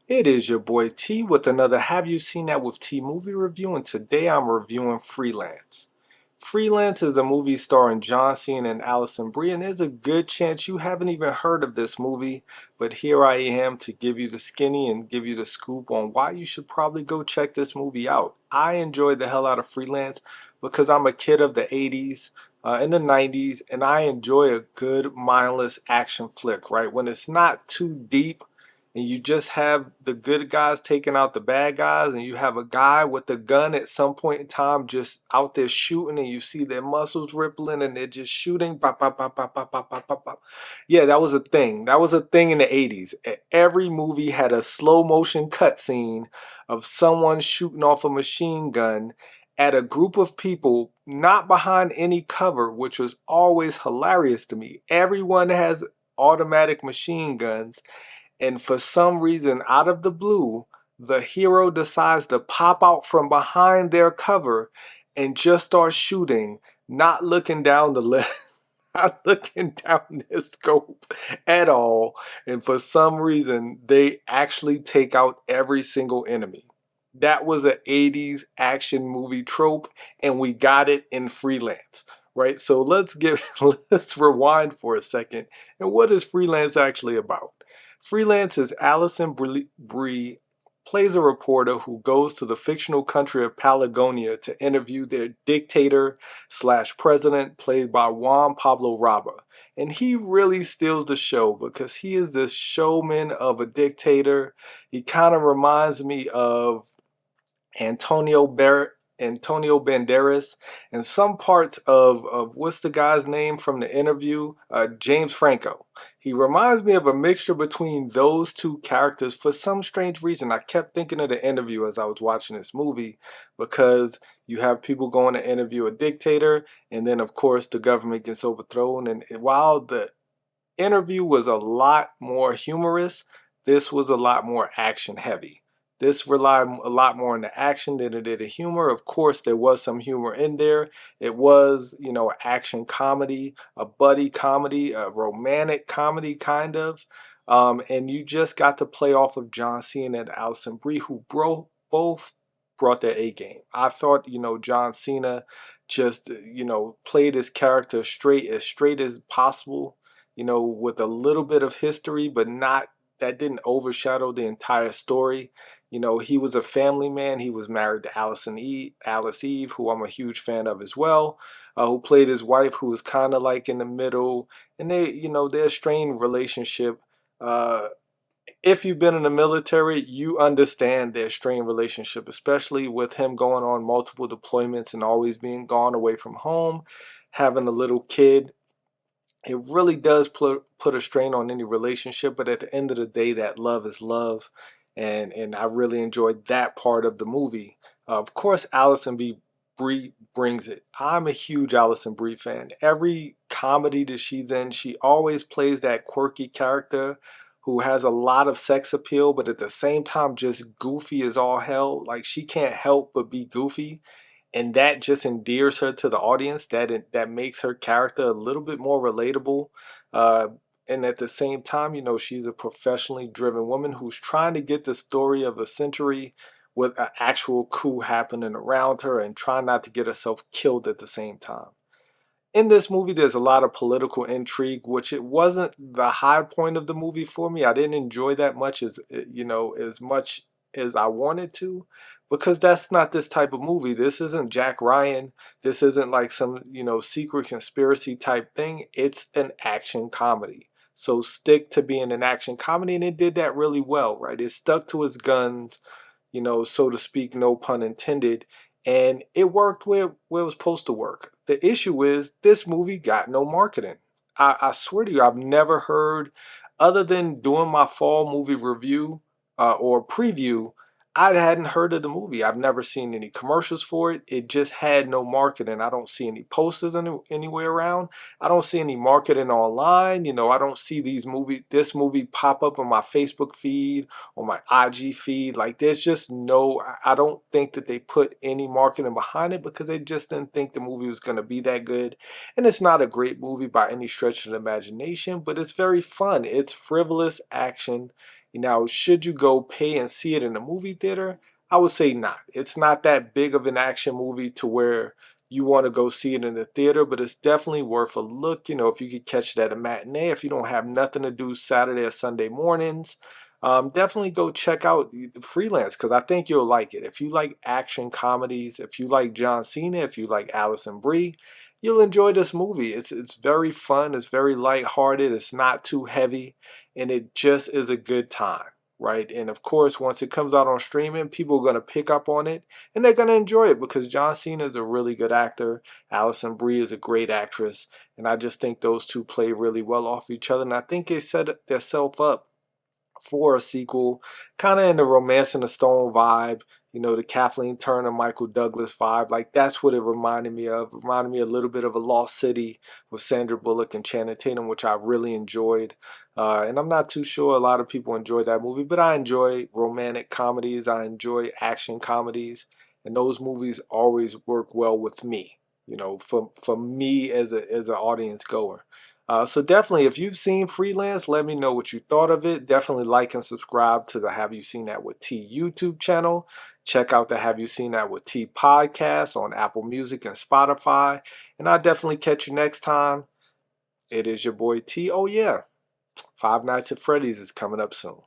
It is your boy T with another Have You Seen That with T movie review, and today I'm reviewing Freelance. Freelance is a movie starring John Cena and Alison Brie, and there's a good chance you haven't even heard of this movie, but here I am to give you the skinny and give you the scoop on why you should probably go check this movie out. I enjoyed the hell out of Freelance because I'm a kid of the 80s. In the 90s, and I enjoy a good mindless action flick, right? When it's not too deep and you just have the good guys taking out the bad guys, and you have a guy with a gun at some point in time just out there shooting, and you see their muscles rippling and they're just shooting pop, pop, pop, pop, pop, pop, pop, pop, pop. Yeah, that was a thing. That was a thing in the 80s. Every movie had a slow motion cutscene of someone shooting off a machine gun at a group of people not behind any cover, which was always hilarious to me. Everyone has automatic machine guns, and for some reason, out of the blue, the hero decides to pop out from behind their cover and just start shooting, not looking down the list, not looking down their scope at all. And for some reason, they actually take out every single enemy. That was an 80s action movie trope, and we got it in Freelance. Right? So let's rewind for a second. And what is Freelance actually about? Freelance is Alison Brie plays a reporter who goes to the fictional country of Patagonia to interview their dictator slash president, played by Juan Pablo Raba. And he really steals the show because he is the showman of a dictator. He kind of reminds me of Antonio Antonio Banderas, and some parts of what's the guy's name from the interview? James Franco. He reminds me of a mixture between those two characters for some strange reason. I kept thinking of the interview as I was watching this movie because you have people going to interview a dictator, and then of course the government gets overthrown. And while the interview was a lot more humorous, this was a lot more action heavy. This relied a lot more on the action than it did the humor. Of course, there was some humor in there. It was, action comedy, a buddy comedy, a romantic comedy, kind of. And you just got to play off of John Cena and Alison Brie, who both brought their A game. I thought, John Cena just, played his character straight as possible, with a little bit of history, but not that didn't overshadow the entire story. He was a family man. He was married to Alice Eve, who I'm a huge fan of as well, who played his wife, who was kind of like in the middle, and their strained relationship. Uh, if you've been in the military, you understand their strained relationship, especially with him going on multiple deployments and always being gone away from home, having a little kid. It really does put a strain on any relationship, but at the end of the day, that love is love, and I really enjoyed that part of the movie. Of course, Brie brings it. I'm a huge Alison Brie fan. Every comedy that she's in, she always plays that quirky character who has a lot of sex appeal, but at the same time just goofy as all hell. Like, she can't help but be goofy, and that just endears her to the audience. That makes her character a little bit more relatable. Uh, and at the same time, she's a professionally driven woman who's trying to get the story of the century with an actual coup happening around her and trying not to get herself killed at the same time. In this movie, there's a lot of political intrigue, which it wasn't the high point of the movie for me. I didn't enjoy that much as much as I wanted to, because that's not this type of movie. This isn't Jack Ryan. This isn't like some, secret conspiracy type thing. It's an action comedy. So stick to being an action comedy, and it did that really well, right? It stuck to its guns, so to speak, no pun intended, and it worked where it was supposed to work. The issue is this movie got no marketing. I swear to you, I've never heard, other than doing my fall movie review or preview, I hadn't heard of the movie. I've never seen any commercials for it. It just had no marketing. I don't see any posters anywhere around. I don't see any marketing online. I don't see this movie pop up on my Facebook feed or my IG feed. Like, there's just no, I don't think that they put any marketing behind it because they just didn't think the movie was going to be that good. And it's not a great movie by any stretch of the imagination, but it's very fun. It's frivolous action. Now, should you go pay and see it in a movie theater? I would say not. It's not that big of an action movie to where you want to go see it in the theater, but it's definitely worth a look. If you could catch it at a matinee, if you don't have nothing to do Saturday or Sunday mornings, definitely go check out the Freelance, because I think you'll like it. If you like action comedies, if you like John Cena, if you like Alison Brie, you'll enjoy this movie. It's very fun. It's very lighthearted. It's not too heavy, and it just is a good time. Right. And of course, once it comes out on streaming, people are going to pick up on it and they're going to enjoy it because John Cena is a really good actor. Alison Brie is a great actress. And I just think those two play really well off each other. And I think they set themselves up for a sequel, kind of in the Romancing the Stone vibe, the Kathleen Turner, Michael Douglas vibe. Like, that's what it reminded me of. It reminded me a little bit of a Lost City with Sandra Bullock and Channing Tatum, which I really enjoyed. And I'm not too sure a lot of people enjoy that movie, but I enjoy romantic comedies. I enjoy action comedies, and those movies always work well with me. For me as an audience goer. So definitely, if you've seen Freelance, let me know what you thought of it. Definitely like and subscribe to the Have You Seen That with T YouTube channel. Check out the Have You Seen That with T podcast on Apple Music and Spotify. And I'll definitely catch you next time. It is your boy T. Oh yeah, Five Nights at Freddy's is coming up soon.